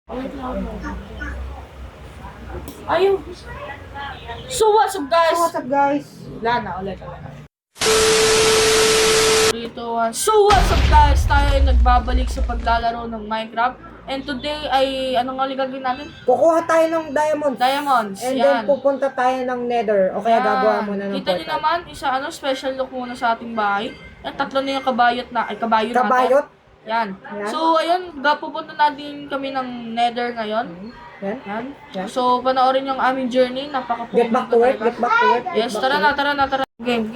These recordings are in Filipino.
Ulit lang ako. Ayun. So what's up guys? So what's up guys? Wala na, ulit. 3, 2, 1. So what's up guys? Tayo ay nagbabalik sa paglalaro ng Minecraft. And today ay, anong ulit gagawin natin? Kukuha tayo ng diamonds. Diamonds. And yan. then pupunta tayo ng nether. O kaya Yan. gagawa muna ng Kita nyo naman, special look muna sa ating bahay. Yan, tatlo na yung kabayot natin. Kabayot? Yan. Yan. So, ayun, pupunta natin kami ng nether ngayon. Yan. Yan. Yan. So, panoorin yung aming journey. Get back to work, get back to work. Yes, tara na. Game.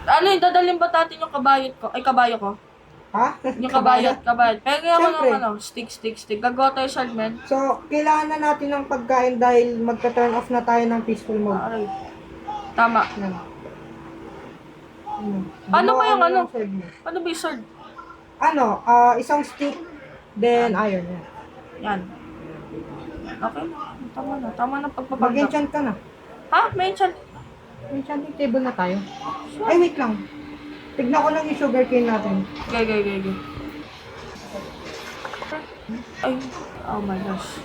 Ano yung dadalhin ba natin yung kabayot ko? Ay, kabayo ko? Ha? Yung kabayot. Pengen ako Siyempre. ng stick. Gagawa tayo sa men. So, kailangan na natin ng pagkain dahil magka-turn off na tayo ng peaceful mode. Aray. Tama. Yan. Paano ba yung ano? Yung sword mo? Ano ba yung sword? Isang stick, then iron. Yan. Yan. Okay. Tama na pagpapanggap. Mag-enchant ka na. Ha? May enchant. Enchanting table na tayo. Ay, wait lang. Tignan ko lang yung sugarcane natin. Okay. Ay, oh my gosh.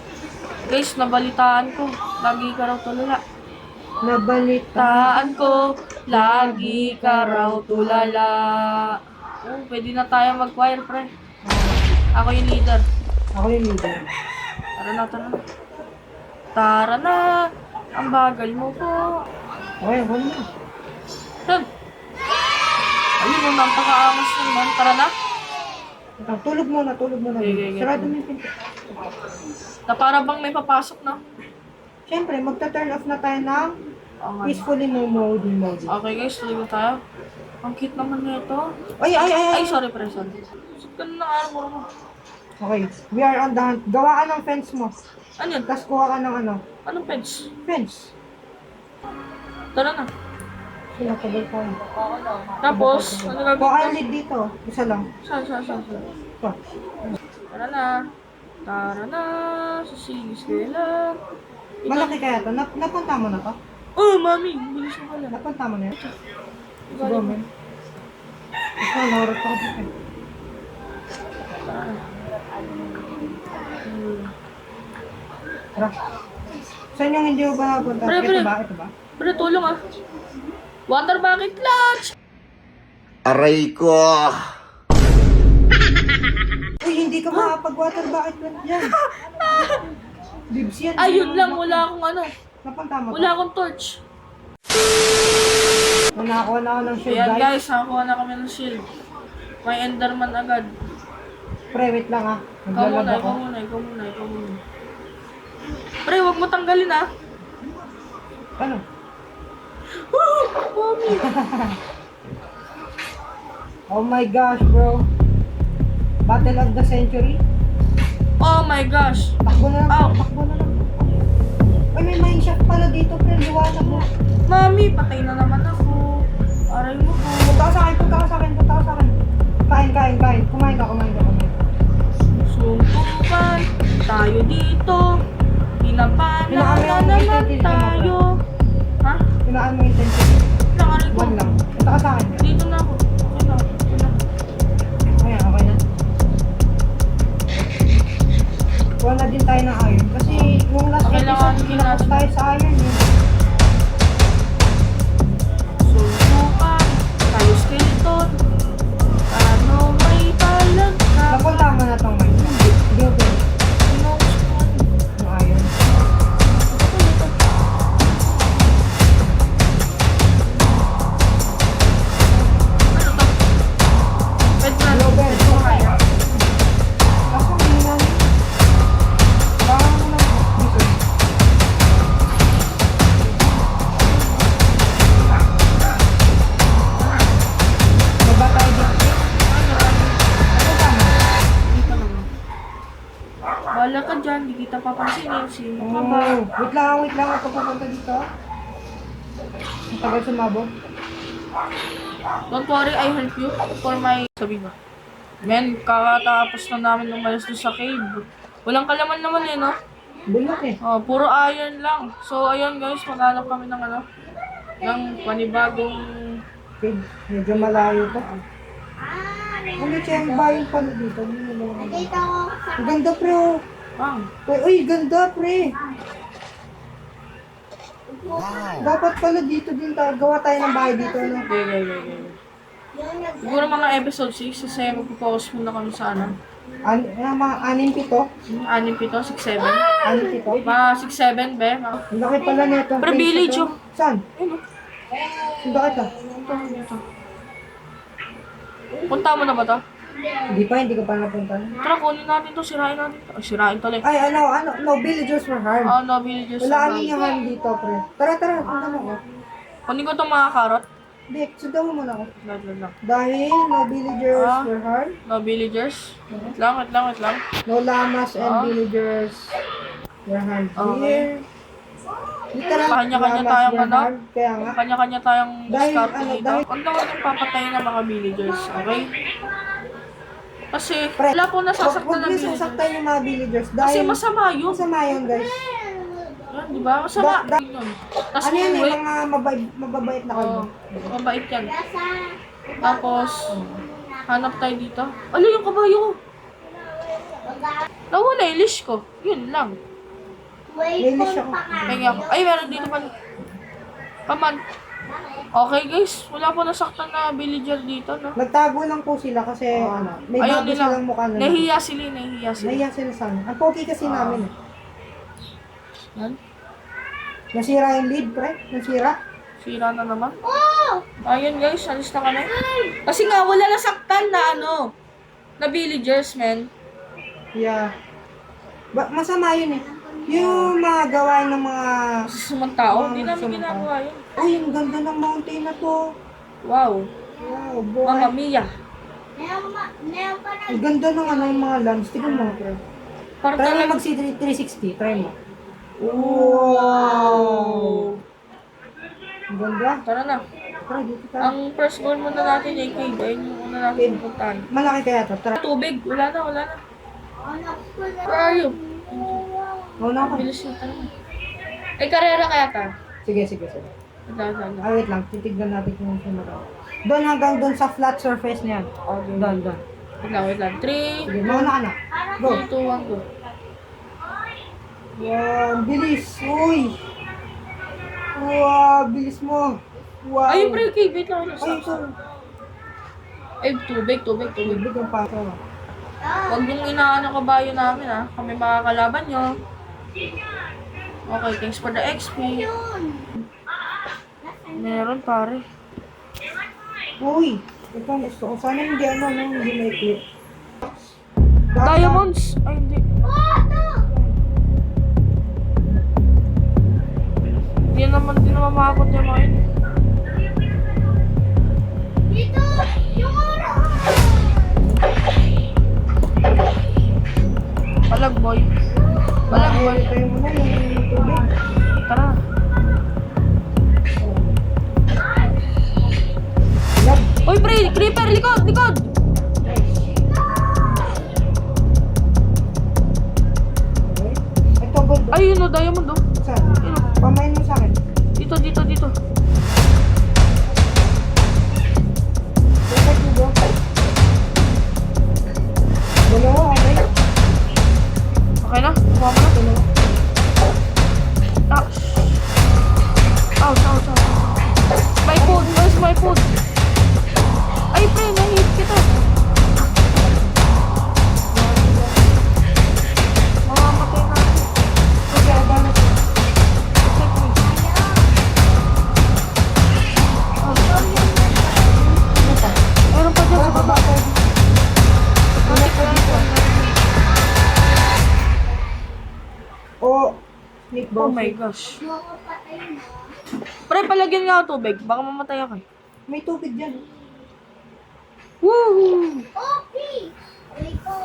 Guys, nabalitaan ko. Lagi ka raw tulala. Nabalita. Taan ko, lagi ka raw tulala. Oh, pwede na tayo mag-choir, pre. Ako yung leader. Ako yung leader. Tara na. Ang bagal mo po. Okay, ako na. Yan. Ayun, yung napaka-angas naman. Tara na. Tulog muna. Okay. Sarado mo yung pinto. Na para bang may papasok na. Siyempre, magta-turn off na tayo ng Oh my. peacefully mode. Okay guys, tuloy na tayo. Ang cute naman nito. Ay! Sorry. Ganun na araw mo. Okay, we are on the hunt. Gawa ka ng fence mo. Ano yun? Tapos kuha ka ng Anong peds? fence. Tara na. Sila, tagal tayo. Tapos, ano Kuha gagawin ka ko? lead dito. Isa lang. Saan? Ito. Tara na. Sisigis nila. Malaki kaya ito. Napunta mo na to? Oh, mami. Bilis mo pala. Napunta mo na yan? Siguro, man. Ito, naurot ako dito. Tara na. Tara. Saan yung hindi mo ba napunta? Pre. Ito ba? Pero tulong ah. Water bucket clutch! Aray ko! Uy, hindi ka makapag-water bucket lang yan. Bibs yan. Ayun lang, wala akong ano. Napunta mo to? Wala akong torch. Nakakuha na ako ng shield, Ayan guys. guys, nakakuha na kami ng shield. May enderman agad. Pre, wait lang ah. Ikaw Naglalag ako. muna. Pre, huwag mo tanggalin ah. Ano? Mami. Oh my gosh, bro. Battle of the century. Oh my gosh. Takbo na lang. Ow. Takbo na lang. Ay, may mineshaft pala dito, pre. Liwanag mo. Mami, patay na naman ako. Aray mo po. Punta ka sa akin. Kain. Kumain ka. Sumpukan tayo dito. Pinapana na naman tayo. Ha? Pinaan mo yung century. Aray ko. One lang. Punta ka sa akin. Dito na ako. Okay na. Ayan, okay na. Kuha na din tayo ng iron. Kasi yung last Kailangan episode, din kinapos natin. tayo sa iron. Sumpukan tayo skeleton. Ano may talag ka? Napunta mo na tong mine. Hindi ko yung iron. Kaso hindi na. Baka mo lang dito. Baba tayo dito. Napunta mo. Wala ka dyan, di kita papansinin. Sino ka ba? Oh, wait lang. Ako pupunta dito. Ang tagal sumabog. Don't worry, I help you for my... Sabi ba? Men, kakatapos na namin umalis doon sa cave. Walang kalaman naman eh, no? Bulok eh. Oh, puro iron lang. So, ayun guys, maghanap kami ng ano, ng panibagong... Okay, medyo malayo to. Ulit siya yung bayan pa dito. Nakita ko sa Ang ganda, pre, oh. Bang. Uy, ganda, pre. Dapat pala dito din tayo. Gawa tayo ng bahay dito, no? Okay. Siguro mga episode 6 kasi magpo-focus muna kami sa ano. Mga 6-7. 6, 7, 6, 7. 6-7. Mga 6, 7, be. Ang laki pala nito. Pero village, oh. Saan? Ayun, oh. Ang laki to. Ito. Punta mo na ba to? Hindi ko pa napunta. Tara, kunin natin to. Sirain natin to. Ay, sirain to lang. Ay, no, villagers were hard. Oh, no, villagers. Wala kami yung hand dito, pre. Tara, punta mo ako. Kunin ko itong mga karot. Hindi, sundan mo muna ako. Lang. Dahil no villagers were hard. No villagers. Wait lang. No llamas and Ah. villagers were hard. Okay. Here. Literal, Kanya-kanya llamas tayong were ano? hard. Kaya nga. Kanya-kanya tayong Dahil, discard ano, dito. dahil- Huwag na huwag yung papatayin ng mga villagers, okay? Kasi Pre, wala po nasasaktan Huwag ng niyo villagers. sasaktan yung mga villagers. Kasi Dahil masama yun. masama yun, guys. Yan, di ba? Masama. Yun. Tapos Ano yan, uwi. mga mababait na kayo. Oo, mabait yan. Tapos, hanap tayo dito. Ano yung kabayo ko? Nawala yung leash ko. Yun lang. Lilish ako. Pengi ako. Ay, meron dito pala. Paman. Okay guys, wala po nasaktan na villager dito, no? Nagtago lang po sila kasi may Ayaw bago nila. silang mukha na. Nahiya sila. Nahiya sila sa amin. Ang pogi kasi namin eh. Yan. Nasira yung lead, pre. Nasira. Sira na naman. Ayun guys, alis na kami. Kasi nga, wala nasaktan na ano, na villagers, man. Yeah. Masama yun eh. Yung mga gawain ng mga... Masasamang tao, hindi namin Masasamang ginagawa yun. Uy, ang ganda ng mountain na to. Wow. Wow, Mamma boy. Mia. Ang ganda ng ano yung mga lands. Tignan mo, pre. Parang Try mo talagang... mag-360. Try mo. Wow. Ang ganda. Tara na. Tara, dito tayo. Ang first goal muna natin ay cave. Ayun yung una natin pupuntahan. Malaki kaya to. Tara. Tubig. Wala na. Where are you? Mauna ako. Bilis na tayo. Ay, karera kaya ta. Sige. Daan. Wait lang. Titignan natin kung sino to. Doon hanggang doon sa flat surface niyan. Okay. Doon. Wait lang. 3, Sige, mauna ka na. Go. 2, 1, go. Wow, bilis. Uy. Wow, bilis mo. Wow. Ay, pre, cave. Wait lang. Ay, ito. Ay, tubig. Big ang pato. Huwag yung inaano kabayo namin, ha. Kami makakalaban nyo. Okay, thanks for the XP. Meron, pare. Uy. Ito ang gusto ko. Sana hindi hindi may clip. Diamonds! Ay, hindi. Di naman makakot yung mga yun. Palag, boy. Ito mo na yung tubig. Tara. Lab. Uy, pre! Creeper! Likod! Okay. Ito, gold. Ay, yun o. Diamond o. Saan? Yun o. Pamain mo sa akin. Dito. Perfect mo, bro. Dalawa, okay? Okay na? Kuha mo na. Dalawa. Ah. Ouch. My food. Where's my food? Ay, pre, nahihit kita. Mamamatay na. Okay, aba na. Check me. Ano pa? Meron pa dyan Tara, sa baba. baba tayo. Oh, Nick Oh Boss. my gosh. Pre, palagyan nga ako tubig. Baka mamatay ako eh. May tubig dyan. Woo!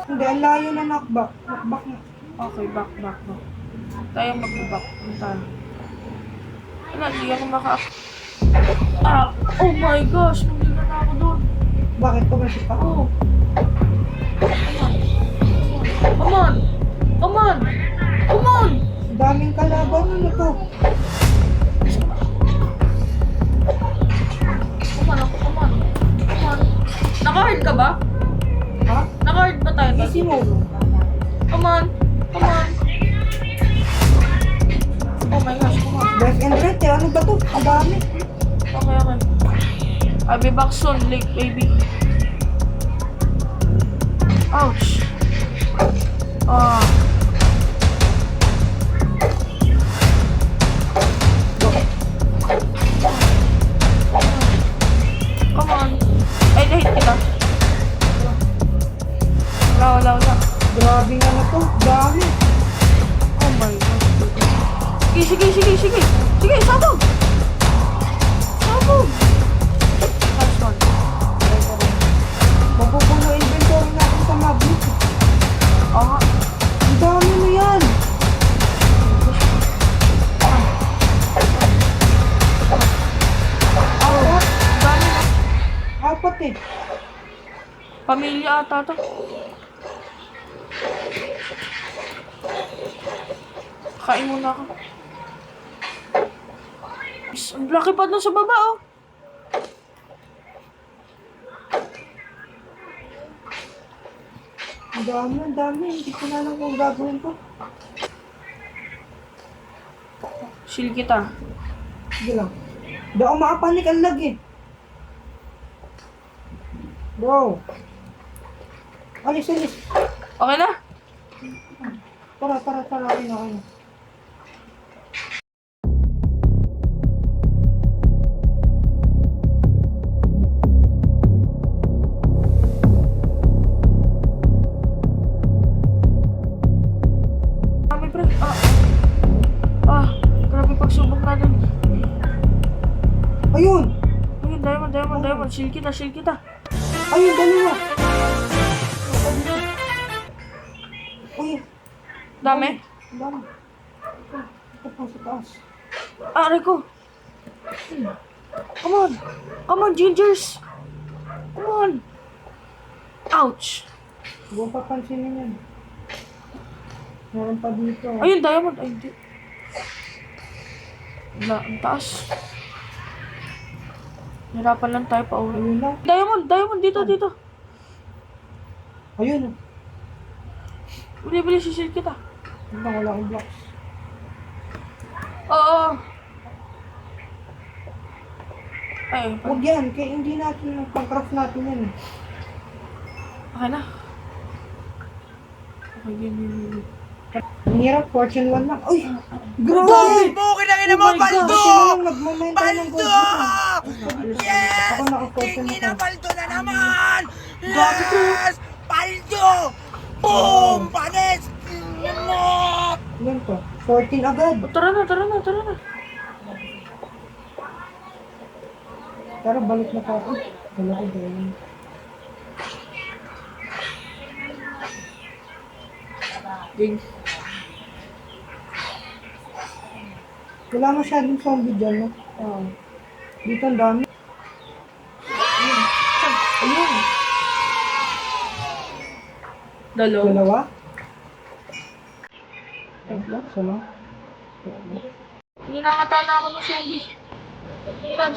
Hindi, ang layo na knockback. Knockback na. Okay, back. Tayo mag-back. Puntahan. Wala, hindi ako oh my gosh! Magligan na ako doon. Bakit? Pumasok pa? Oh. Come on! Daming kalaban. Ano to? Come on. Naka-hard ka ba? Ha? Naka-hard ba tayo? Easy mode. Come on. Come on. Oh my gosh, come on. Left and right eh. Ano ba to? Ang dami. Okay, okay. I'll be back soon, late baby. Ouch. Ah. Come on. Ay, nahit kita. Wala. Grabe nga na to. Dami. Oh my gosh. Sige. Sige, sabog. Sabog. Nice one. Mapupuno inventory natin sa mabit. Oo nga. Ang dami na yan. Apat. Dami na. Apat eh. Pamilya ata to. Kain muna ako. Ang laki pa dun sa baba, oh. Ang dami. Hindi ko na lang kung gagawin ko. Shield kita. Sige lang. Hindi ako makapanik ang lag eh. Bro. Alis. Okay na? Tara. Okay na. Kami, pre. Grabe pagsubok natin. Ayun. Ayun, diamond. Shield kita. Ayun, dalawa. Uy, Dami. ang dami. Ito pa sa taas. Aray ko. Come on, gingers. Come on. Ouch. Huwag papansinin yan. Meron pa dito. Ayun, diamond. Ay, hindi. Wala, ang taas. Hirapan lang tayo pa uwi. Ayun lang. Diamond, dito. Ayun. Bili, sisil kita. Ayun lang, wala akong blocks. Oo. Ay, Huwag yan, kaya hindi natin, pang-craft natin yan. okay na. Okay, game. Ang hirap, fortune 1 lang. Uy! Grabe! Bukin ang ina Oh mo, my Baldo! Kasi lang, nag-momento ng gold. Baldo! Yes! Ako naka-fortune Tingin na na to. Baldo na naman! Yes! Baldo! Boom! Panis! Mo! Yan to. 14 agad. Oh, tara na. Tara, balik na tayo. Wala ko din. Game. Wala masyadong zombie dyan, no? Oo. Dito ang dami. Ayun. Dalawa. Dalawa? Sama? Ninangata na ako ng zombie.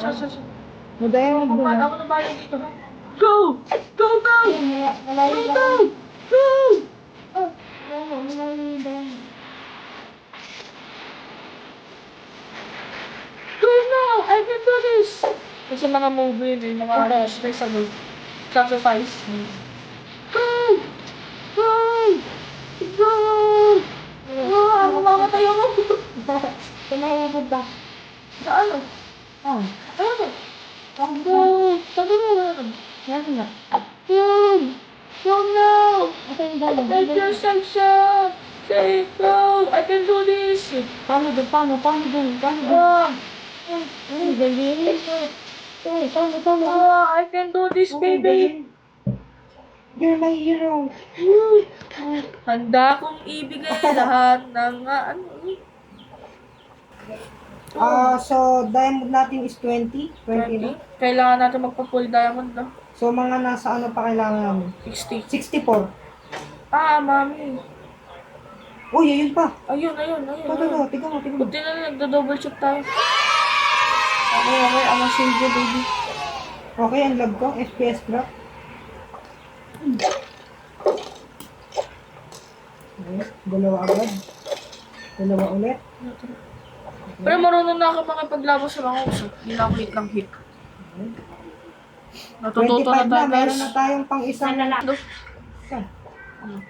Sa. Madaya mo doon. Ako na bayan dito. Go! Go! Go now! I can do this! Kasi mga movie din, mga sacrifice. Go! Ako mamatay ako! Pinahihigod ba? Saan? Ah. Ayun! Sabi mo na. Yan na. Go now! Ito yung galing. Help yourself, sir! Say, go! I can do this! Paano doon? Galing. Paano? I can do this, baby! You're my hero. Handa kong ibigay lahat ng ano. So, diamond natin is 20. 20 na. Kailangan natin magpa-full diamond, no? So, mga nasa ano pa kailangan namin? 60. 64. Mami. Uy, ayun pa. Ayun. Ito. Tignan mo. Buti na lang, nagdo-double check tayo. Okay, I'm a save you, baby. Okay, ang lag ko. FPS drop. Ayun. Dalawa agad. Dalawa ulit. Pero marunong na ako makipaglaban sa mga uso. Hindi na ako hit ng hit. Natututo 25 na tayo, meron guys. na tayong pang isang Ano? Saan?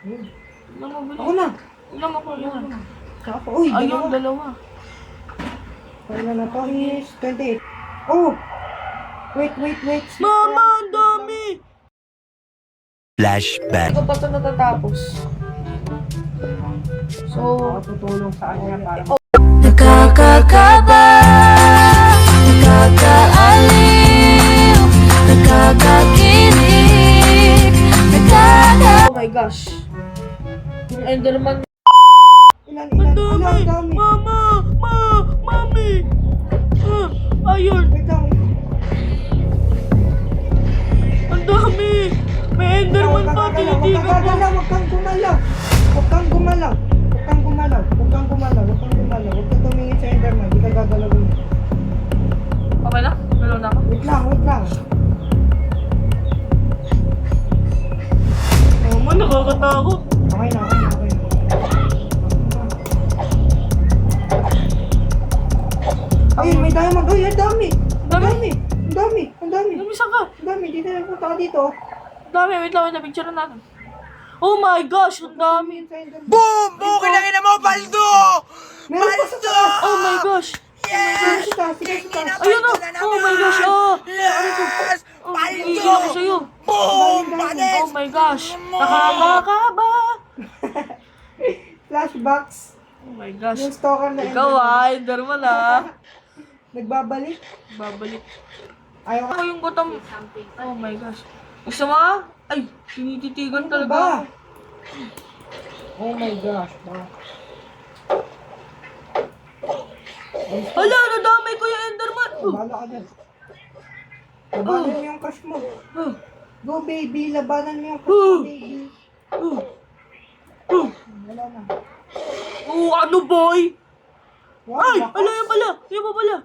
Tignan mo, bilis. Ako na. Tignan mo ko yun. Ako. Uy, Ayun, dalawa. dalawa. Kailan na to is 28. Oh! Wait. Mama, ang dami! Flashback. Hindi ko pa ito natatapos. So, Ako tutulong sa kanya para Nakakakaba, nakakaaliw, nakakakilig, oh my gosh. Yung Enderman. ilan, Ang dami! Mama! Mami! Ayun! Wait lang. Ang dami! May Enderman pa! Tinitigan ko! Huwag kang gumalaw. Huwag kang gumalaw. Huwag kang tumingin sa Enderman. Di ka gagalawin. Okay na? Galaw na ako. Wait lang. Mama, nakakatakot. Okay na. Ayun, may diamond. Uy, ang dami. Ang dami. Lumisan ka! Ang dami. Dito na punta ka dito. Ang dami! Wait lang, picture natin. Oh my gosh! Ang dami! Tumingin sa Enderman. Boom! Bukid ang ina mo, Baldo! Meron pa sa Baldo! taas. Oh my gosh! Yes! Sige, sa taas. Ayun na! Oh my gosh! Oh! Yes! Oh, Baldo! iigil ako sa'yo! Boom! Panis! Oh my gosh! Nakakakaba! Flashbacks. Oh my gosh! Yung stalker na Ikaw Enderman Nagbabalik. Babalik. Ayaw ka. Ako yung gutom. Oh my gosh. Gusto mo? Ay! Tinititigan Ano ba? talaga ako. Oh my gosh. Hala! Nadamay ko yung Enderman! Bala ka dyan. Labanan mo yung crush mo. Oh. Go baby, labanan mo yung crush mo, baby. Wala na. Oh, ano boy? Wow, Ay! lakas. Ala, yan pala! Yan pa pala!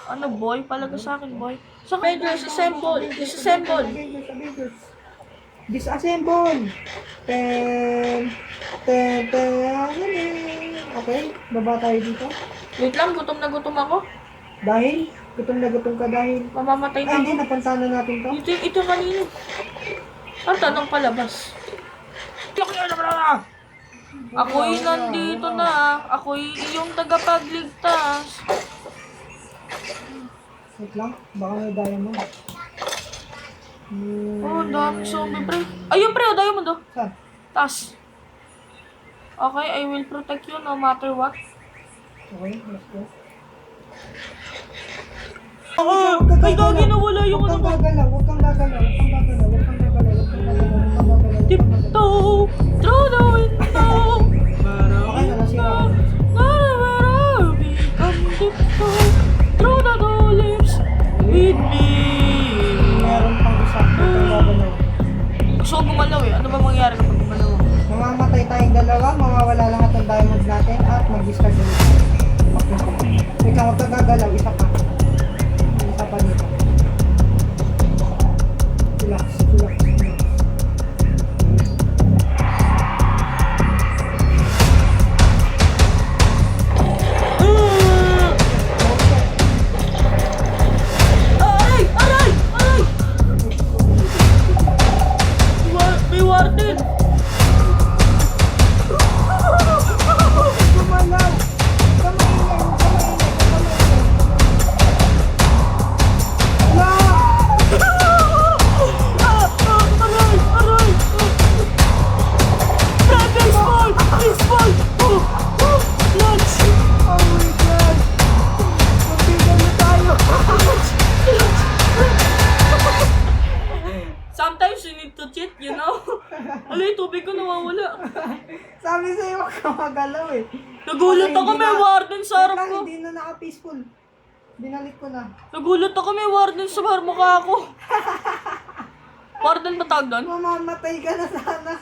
Ano boy? Palaga sa akin boy. Sa Avengers, assemble! Disassemble! Avengers. Disassemble. Okay, baba tayo dito. Wait lang, gutom na gutom ako. Dahil, gutom na gutom ka dahil. Mamamatay Ay, na hindi, ako. napunta na natin to. Ito kanino. Ang tanong palabas. Ako'y nandito na. Ako'y iyong tagapagligtas. Wait lang, baka may diamond. Oh, ang dami zombie pre. Ayun pre, oh, diamond oh. Saan? Tas. Okay, I will protect you no matter what. Okay, let's go. Ay, gagi na wala yung ano ko. Huwag kang gagalaw. Tiptoe through the window. Okay, nasira ako. Come tiptoe through the tulips with me. Meron pang isa. Huwag kang gagalaw. Gusto ko gumalaw eh. Ano ba mangyari kapag gumalaw? Mamamatay tayong dalawa, mawawala lahat ng diamonds natin at mag-discard ulit. Okay. Wait lang, huwag kang gagalaw. Isa pa. Isa pa dito. Relax. May warden! Gumalaw! Sometimes you need to cheat, you know? Alay, tubig ko nawawala. Sabi sa'yo, huwag kang magalaw eh. Nagulat ako, may warden sa harap Wait lang, ko. hindi na naka-peaceful. Binalik ko na. Nagulat ako, may warden sa mukha ko. Warden ba tawag doon? Mamamatay ka na sana.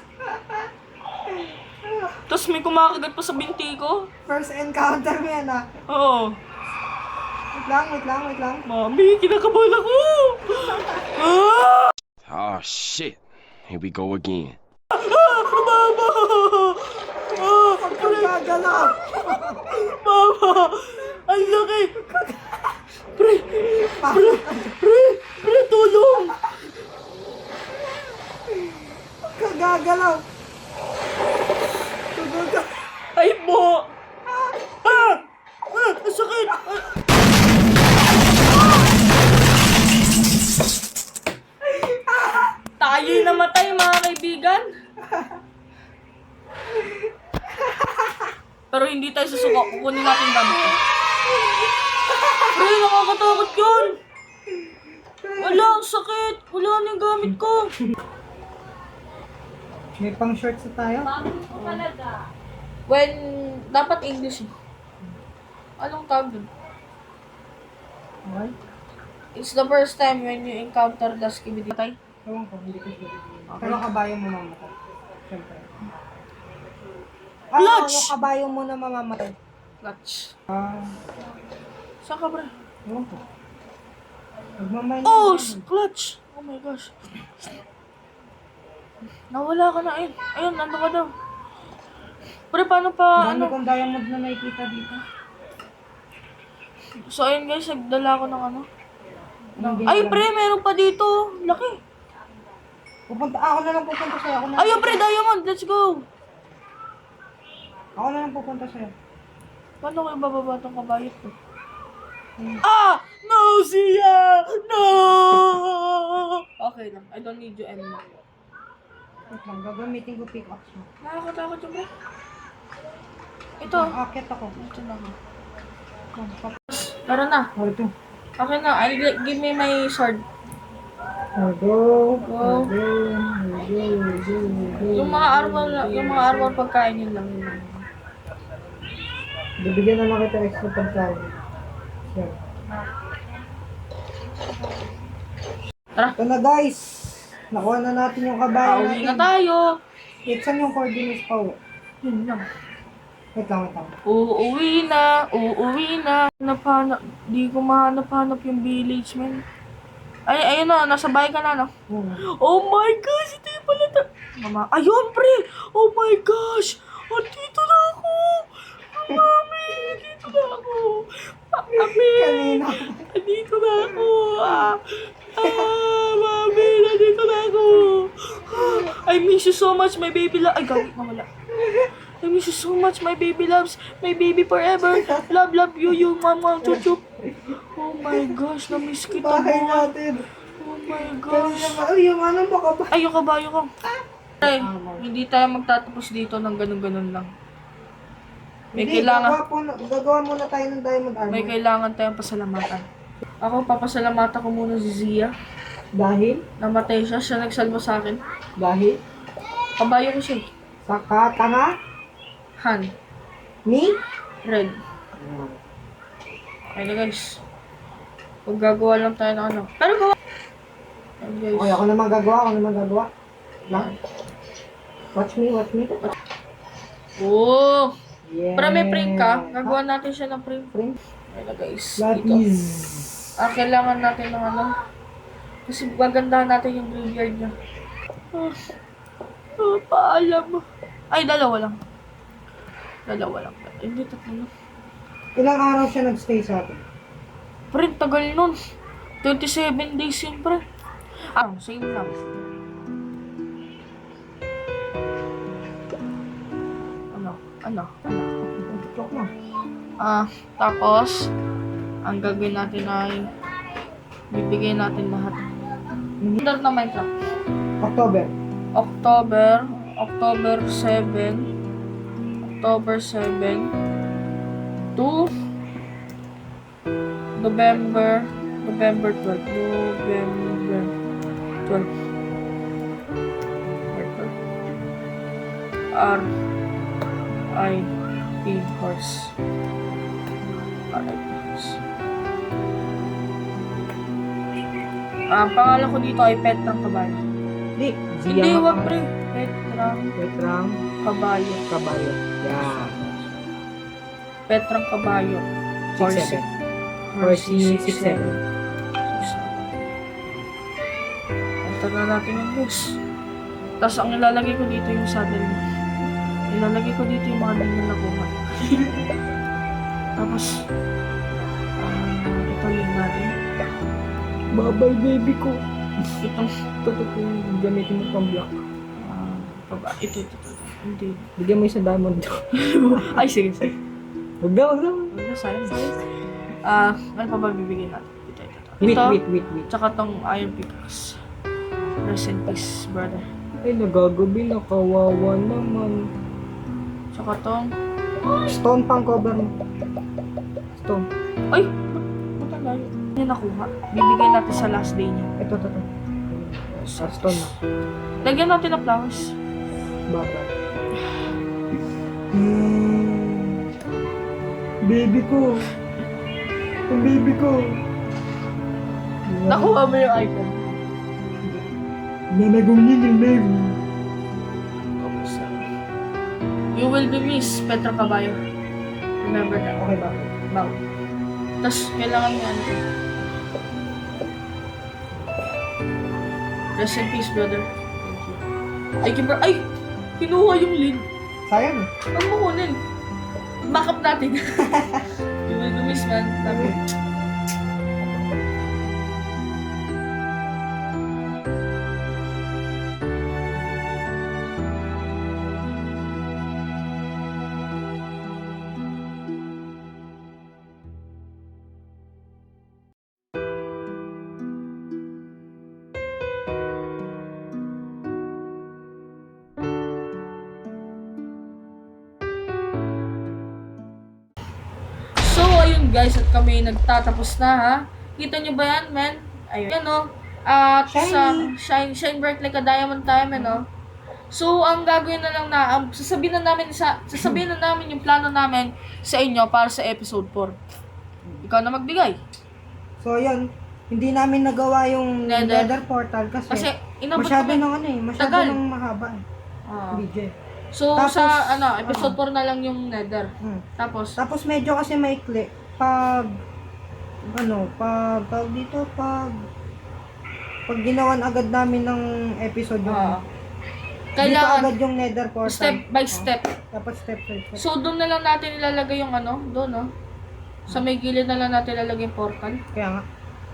Tapos may kumakagat pa sa binti ko. First encounter mo yan ah. Oo. Wait lang. Mami, kinakabahan ako. Ah! Oh shit. Here we go again. Mama! Huwag kang gagalaw. Mama! Ang laki! Pre! Tulong! Huwag kang gagalaw. Ay mo! Ang sakit! Tayo'y namatay, mga kaibigan. Pero hindi tayo susuko. Kukunin natin gamit ko. Pre, nakakatakot yun! Wala, ang sakit! Wala na yung gamit ko! May pang shorts na tayo. When, dapat English. Anong tawag dun? Okay. It's the first time when you encounter the skibidi. Patay? Ewan ko, hindi ko sure. Pero kabayo mo mamatay. Siyempre. Clutch! Yung kabayo mo na mamamatay. Clutch. Ah, Saan ka, pre? ewan ko. Nagmamay Oh! Clutch! Oh my gosh. Nawala ka na. Ayun, ayun, nando ka daw. Pre, paano pa, Dami ano? kong diamond na nakikita dito. So, ayun guys, nagdala ko ng ano. Anong Ay, ginagawa? pre, meron pa dito. Laki. Ako na lang pupunta sa'yo. Ayun, pre, diamond. Let's go. Ako na lang pupunta sa'yo. Paano ko ibababa itong kabayot ko? Ah! No, Zia! No! Okay lang. I don't need you anymore. Wait lang, gagamitin ko pickaxe mo. Nakakatakot yung pre. Ito. Akit ako. Ito na ako. Oh, Tara na. ito. Okay na. Give me my sword. Go. Go. Yung mga armor pagkain yun lang. Yun lang. Bibigyan na lang kita extra pagkain. Yan. Tara. Ito na guys. Nakuha na natin yung kabayo Pauwi na natin. tayo. Wait, saan yung coordinates pa? Yun lang. Wait lang. Uuwi na. Di ko mahanap-hanap yung village, man. Ay, ayun na. Nasa bahay ka na, no? Oh my gosh! Ito yung pala Mama. Ayun, pre! Oh my gosh! Dito na ako! Mami! Dito na ako! Mami! Kanina. Nandito na ako! Mami! Nandito na ako! I miss you so much, my baby love. Ay, gawin na wala. I miss you so much, my baby loves. My baby forever. Love you, mama. Chuchup. Oh my gosh, na-miss kita, Bahay boy. natin. Oh my Kanina gosh. ba? Ay, yung ano ba ka ba? Ay, yung kabayo ko. Ay, hindi tayo magtatapos dito ng ganun-ganun lang. May Hindi, kailangan, gagawa muna tayo ng diamond armor. may kailangan tayong pasalamatan. Ako, papasalamatan ko muna si Zia. Dahil? Namatay siya, siya nagsalba sa akin. Dahil? Kabayo ko siya eh. Saka tanga? Han. Ni? Red. Ayun na guys. Kung gagawa lang tayo ng ano. Pero gawa. Ayun guys. Okay, ako naman gagawa. Lang. Watch me. Oh! Yeah. Para may frame ka, gagawa natin siya ng frame. Frame? Ayun na guys. That Dito. is... Kailangan natin ng ano. Kasi gagandahan natin yung graveyard niya. Paalam. Ay, dalawa lang. Hindi, tatlo lang. Ilang araw siya nagstay sa atin? Pre, tagal nun. 27 days yun, pre. Same lang. Ano? Joke mo. Tapos, ang gagawin natin ay bibigay natin lahat. Start na Minecraft. October 7 to November 12. R.I.P. Horse. Ang pangalan ko dito ay Petrang Kabayo. Hindi, wag pre. Petrang Kabayo. Kabayo. Yeah. Petrang Kabayo. Horse. 6-7. Ito na natin yung moose. Tapos ang ilalagay ko dito yung saddle niya. Ilalagay ko dito yung mga linya na kuha. Tapos, ito yung natin. Babay, baby ko. Itong, Ito yung gamitin mo pang block. ito. Hindi. Bigyan mo yung diamond to. Ay, sige. Huwag na. Ano, sayang. Ano pa ba bibigyan natin? Wait. Ito, tsaka tong iron pickaxe. Rest in peace, brother. Ay, nagagabi na. Kawawa naman. Tsaka tong, Stone pang cover mo. Stone. ay! Ba't ang layo? Yan nakuha. Bibigyan natin sa last day niya. Ito. Stone na. Lagyan natin ng flowers. Babay. Baby ko. Ang baby ko. Nakuha mo yung item. Nanagong yung baby. Tapos, you will be missed, Petra Caballo. Remember that. Okay ba? Bow. Tapos, kailangan niya ano. Rest in peace, brother. Thank you, bro. Ay! Kinuha yung lead. Sayang. Ang mo kunin. Backup natin. You will be missed, man. Love you. So, ayun guys, at kami nagtatapos na ha. Kita nyo ba yan, men? Ayun. Yan o. At Shiny. shine bright like a diamond time, ano? So, ang gagawin na lang na, sasabihin na namin yung plano namin sa inyo para sa episode 4. Ikaw na magbigay. So, yun. Hindi namin nagawa yung Nether. nether portal kasi, Kasi, inabot masyado kami. ng masyado Tagal. ng mahaba Ah. video. So, Tapos, sa episode 4 na lang yung nether. Tapos, Tapos medyo kasi maikli pag pag dito pag ginawan agad namin ng episode yung dito kailangan agad yung nether portal. step by step. Dapat step by step. So, doon na lang natin ilalagay yung doon, no? Sa may gilid na lang natin ilalagay yung portal. Kaya nga.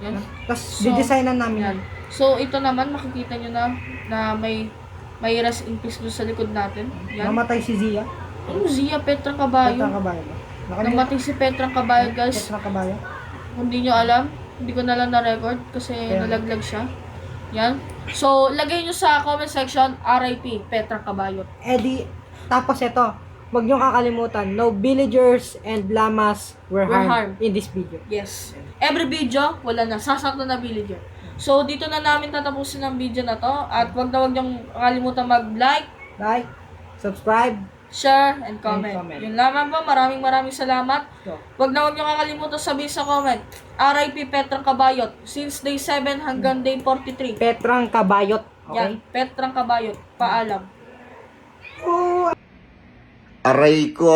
Yan. Tapos So, didesignan namin Yan. So, ito naman, makikita nyo na may rest in peace doon sa likod natin. Yan. Namatay si Zia. Yung Zia Petra Caballo. Petra Caballo. Namatay si Petra Caballo, guys. Petra Caballo. Kung hindi nyo alam, hindi ko na lang na-record kasi Yeah. nalaglag siya. Yan. So, lagay nyo sa comment section, RIP Petra Caballo. Tapos ito, wag niyo kakalimutan, no villagers and llamas were harmed in this video. Yes. Every video, wala na. Sasakto na villager. So, dito na namin tatapusin ang video na to. At wag niyong kalimutan mag-like, Like, subscribe. share, and comment. comment. Yun lamang po. Maraming salamat. Go. Wag niyo kakalimutan sabihin sa comment, RIP Petrang Kabayot. Since day 7 hanggang day 43. Petrang Kabayot. Yan, Okay? Petrang Kabayot. Paalam. Aray ko!